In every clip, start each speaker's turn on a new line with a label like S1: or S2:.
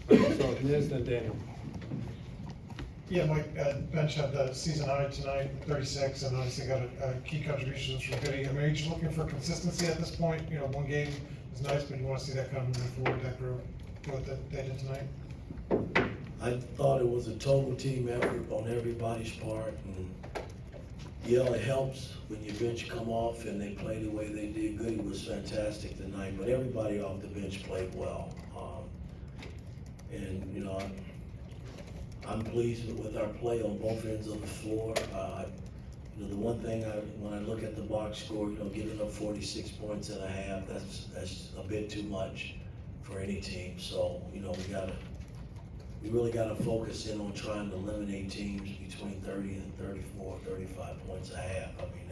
S1: So Niz, then Daniel.
S2: Yeah, Mike, bench had the season high tonight, 36, and obviously got a key contributions from Goody. I mean, are you just looking for consistency at this point? You know, one game is nice, but you want to see that kind of moving forward, that group, what they did tonight?
S3: I thought it was a total team effort on everybody's part, and yeah, it helps when your bench come off and they play the way they did. Goody was fantastic tonight, but everybody off the bench played well. And you know, I'm pleased with our play on both ends of the floor. You know, the one thing when I look at the box score, you know, giving up 46 points and a half, that's a bit too much for any team. So, you know, we really gotta focus in on trying to eliminate teams between 30 and 34, 35 points a half. I mean,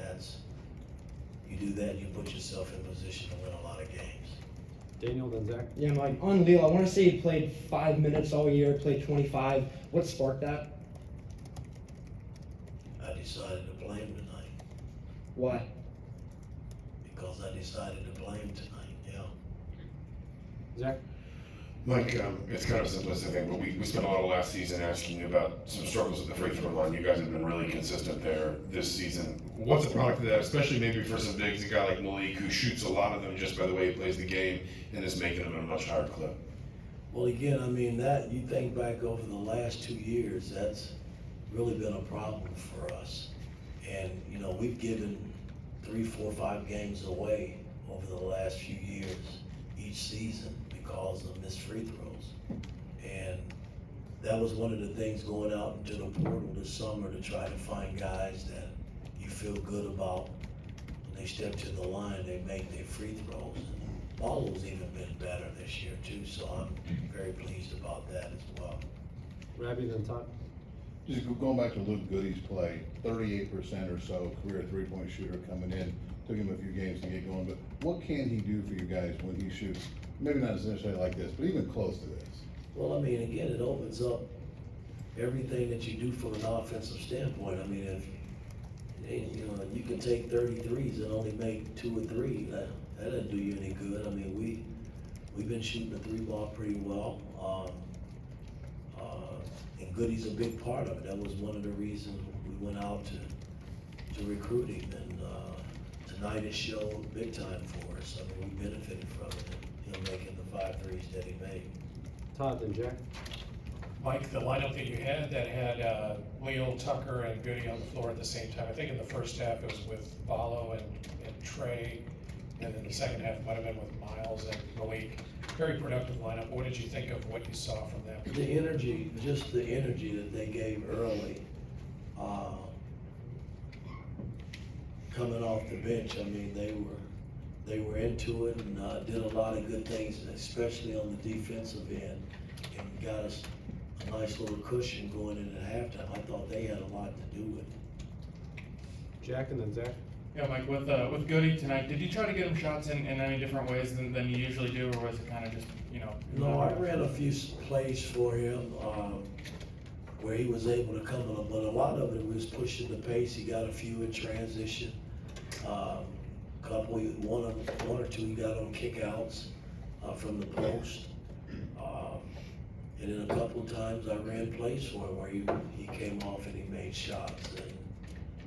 S3: you do that, you put yourself in position to win a lot of games.
S1: Daniel, then Zach.
S4: Yeah, Mike, on Leo, I want to say he played 5 minutes all year, played 25. What sparked that?
S3: I decided to play him tonight
S4: Why?
S3: because I decided to play him tonight, yeah.
S1: Zach.
S5: Mike, it's kind of a simplistic thing, but we spent a lot of last season asking you about some struggles at the free throw line. You guys have been really consistent there this season. What's the product of that, especially maybe for some bigs, a guy like Malik who shoots a lot of them just by the way he plays the game and is making them at a much higher clip?
S3: Well, again, I mean, you think back over the last 2 years, that's really been a problem for us. And, you know, we've given 3, 4, 5 games away over the last few years, each season, because of missed free throws. And that was one of the things going out into the portal this summer, to try to find guys that you feel good about. When they step to the line, they make their free throws. And Paulo's even been better this year too, so I'm very pleased about that as well.
S1: Rabbi, then Todd.
S6: Just going back to Luke Goody's play, 38% or so career three-point shooter coming in. Took him a few games to get going, but what can he do for you guys when he shoots? Maybe not necessarily like this, but even close to this.
S3: Well, I mean, again, it opens up everything that you do from an offensive standpoint. I mean, if you know, you can take 33s and only make 2 or 3. That doesn't do you any good. I mean, we've been shooting the 3 ball pretty well, and Goody's a big part of it. That was one of the reasons we went out to recruit him, and tonight it showed big time for us. I mean, we benefited from it. Him making the 5 threes that he made.
S1: Todd, then Jack.
S7: Mike, the lineup that you had that had Leo, Tucker, and Goody on the floor at the same time, I think in the first half it was with Balo and Trey, and then the second half might have been with Miles and Malik. Very productive lineup. What did you think of what you saw from them?
S3: The energy, just the energy that they gave early, coming off the bench, I mean, they were into it and did a lot of good things, especially on the defensive end, and got us a nice little cushion going in at halftime. I thought they had a lot to do with it.
S1: Jack, and then Zach.
S8: Yeah, Mike, with Goody tonight, did you try to get him shots in any different ways than you usually do, or was it kind of just, you know?
S3: No, I ran a few plays for him where he was able to come in, but a lot of it was pushing the pace. He got a few in transition. One or two he got on kickouts from the post. And then a couple of times I ran plays for him where he came off and he made shots. And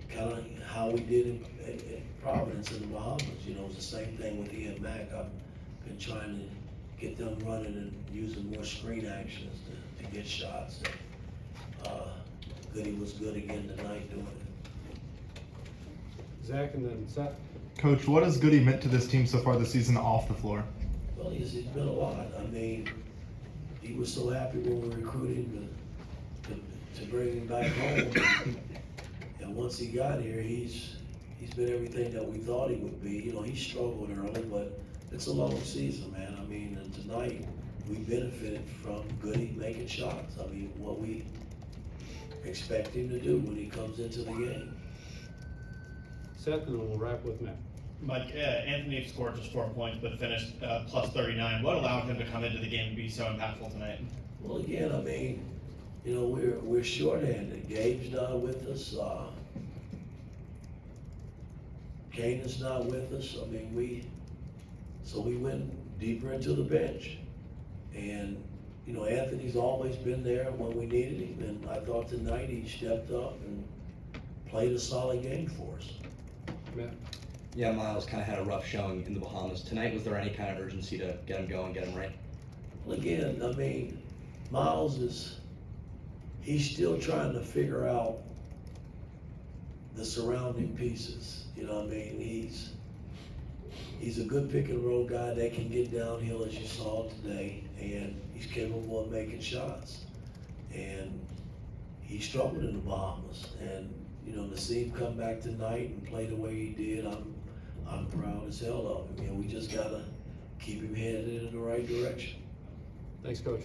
S3: kind of how we did in Providence in the Bahamas, you know, it's the same thing with Ian Mack. I've been trying to get them running and using more screen actions to get shots. Goody was good again tonight doing it.
S1: Zach, and then Seth.
S9: Coach, what has Goody meant to this team so far this season off the floor?
S3: Well, he's been a lot. I mean, he was so happy when we recruited him to bring him back home. And once he got here, he's been everything that we thought he would be. You know, he struggled early, but it's a long season, man. I mean, and tonight we benefited from Goody making shots. I mean, what we expect him to do when he comes into the game.
S1: Seth, and then we'll wrap with Matt.
S10: Mike, Anthony scored just 4 points, but finished plus 39. What allowed him to come into the game and be so impactful tonight?
S3: Well, again, I mean, you know, we're shorthanded. Gabe's not with us. Kane is not with us. I mean, so we went deeper into the bench, and you know, Anthony's always been there when we needed him, and I thought tonight he stepped up and played a solid game for us.
S1: Matt?
S11: Yeah, Miles kind of had a rough showing in the Bahamas. Tonight, was there any kind of urgency to get him going, get him right?
S3: Well, again, I mean, Miles he's still trying to figure out the surrounding pieces, you know what I mean? He's a good pick and roll guy that can get downhill, as you saw today, and he's capable of making shots. And he struggled in the Bahamas, and, you know, to see him come back tonight and play the way he did, I'm proud as hell of him. You know, we just gotta keep him headed in the right direction.
S1: Thanks, Coach.